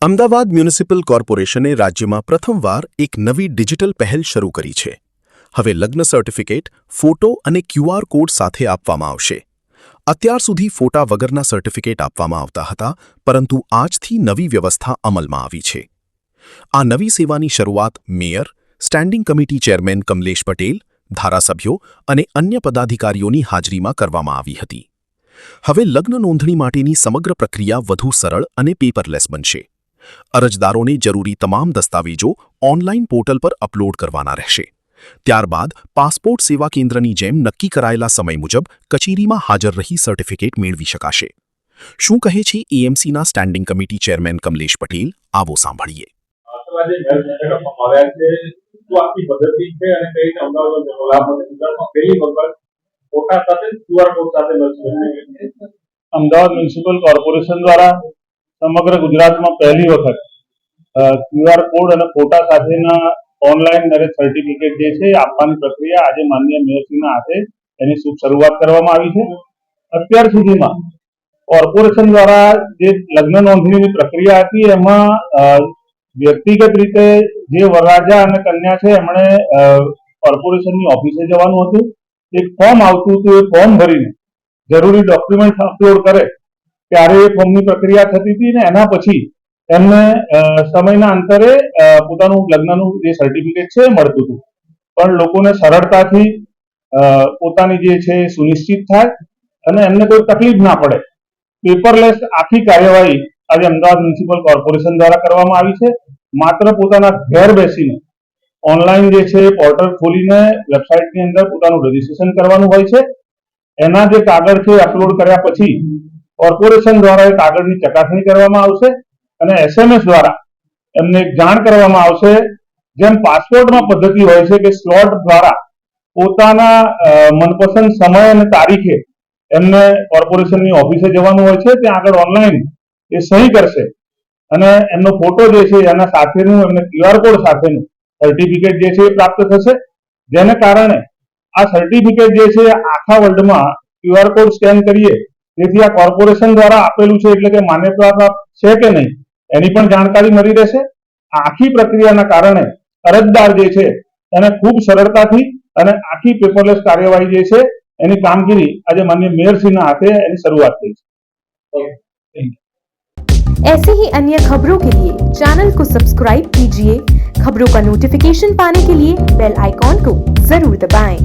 Ahmedabad municipal કોર્પોરેશને રાજ્યમાં પ્રથમવાર એક નવી ડિજિટલ પહેલ શરૂ કરી છે. હવે લગ્ન સર્ટિફિકેટ ફોટો અને ક્યુઆર કોડ સાથે આપવામાં આવશે. અત્યાર સુધી ફોટા વગરના સર્ટિફિકેટ આપવામાં આવતા હતા, પરંતુ આજથી નવી વ્યવસ્થા અમલમાં આવી છે. આ નવી સેવાની શરૂઆત mayor, standing committee chairman Kamlesh Patel, ધારાસભ્યો અને અન્ય પદાધિકારીઓની હાજરીમાં કરવામાં આવી હતી. હવે લગ્ન નોંધણી માટેની સમગ્ર પ્રક્રિયા વધુ સરળ અને પેપરલેસ બનશે. અરજદારોને જરૂરી તમામ દસ્તાવેજો ઓનલાઈન પોર્ટલ પર અપલોડ કરવાના રહેશે. ત્યારબાદ પાસપોર્ટ સેવા કેન્દ્રની જેમ નક્કી કરાયેલા સમય મુજબ કચેરીમાં હાજર રહી સર્ટિફિકેટ મેળવી શકાશે. શું કહે છે એએમસીના standing committee chairman Kamlesh Patel? આવો સાંભળીએ. અમદાવાદ મ્યુનિસિપલ કોર્પોરેશન દ્વારા સમગ્ર ગુજરાતમાં પહેલી વખત ક્યુઆર કોડ અને ફોટા સાથેના ઓનલાઈન મેરેજ સર્ટિફિકેટ જે છે આપવાની પ્રક્રિયા આજે માનનીય મેયરશ્રીના હાથે એની શુભ શરૂઆત કરવામાં આવી છે. અત્યાર સુધીમાં કોર્પોરેશન દ્વારા જે લગ્ન નોંધણીની પ્રક્રિયા હતી એમાં વ્યક્તિગત રીતે જે વરરાજા અને કન્યા છે એમણે કોર્પોરેશનની ઓફિસે જવાનું હતું. એક ફોર્મ આવતું હતું, એ ફોર્મ ભરીને જરૂરી ડોક્યુમેન્ટ અપલોડ કરે ત્યારે એ ફોર્મની પ્રક્રિયા થતી હતી ને એના પછી એમને સમયના અંતરે પોતાનું લગ્નનું જે સર્ટિફિકેટ છે એ મળતું હતું. પણ લોકોને સરળતાથી પોતાની જે છે એ સુનિશ્ચિત થાય અને એમને કોઈ તકલીફ ના પડે, પેપરલેસ આખી કાર્યવાહી આજે અમદાવાદ મ્યુનિસિપલ કોર્પોરેશન દ્વારા કરવામાં આવી છે. માત્ર પોતાના ઘેર બેસીને ઓનલાઈન જે છે પોર્ટલ ખોલીને વેબસાઇટની અંદર પોતાનું રજીસ્ટ્રેશન કરવાનું હોય છે. એના જે કાગળ છે અપલોડ કર્યા પછી કોર્પોરેશન દ્વારા એ કાગળની ચકાસણી કરવામાં આવશે અને એસએમએસ દ્વારા એમને જાણ કરવામાં આવશે. જેમ પાસપોર્ટમાં પદ્ધતિ હોય છે કે સ્લોટ દ્વારા પોતાના મનપસંદ સમય અને તારીખે એમને કોર્પોરેશનની ઓફિસે જવાનું હોય છે. ત્યાં આગળ ઓનલાઈન એ સહી કરશે અને એમનો ફોટો જે છે એના સાથેનું એમને ક્યુઆર કોડ સાથેનું સર્ટિફિકેટ જે છે એ પ્રાપ્ત થશે. જેને કારણે આ સર્ટિફિકેટ જે છે આખા વર્લ્ડમાં ક્યુઆર કોડ સ્કેન કરીએ જેથી આ કોર્પોરેશન દ્વારા આપેલું છે એટલે કે માન્યતા છે કે નહીં એની પણ જાણકારી મળી રહેશે. આખી પ્રક્રિયાના કારણે અરજદાર જે છે એને ખૂબ સરળતાથી અને આખી પેપરલેસ કાર્યવાહી જે છે એની કામગીરી આજે માનનીય મેયરશ્રીના હાથે એની શરૂઆત થઈ છે. ऐसे ही अन्य खबरों के लिए चैनल को सब्सक्राइब कीजिए. खबरों का नोटिफिकेशन पाने के लिए बेल आइकॉन को जरूर दबाएं.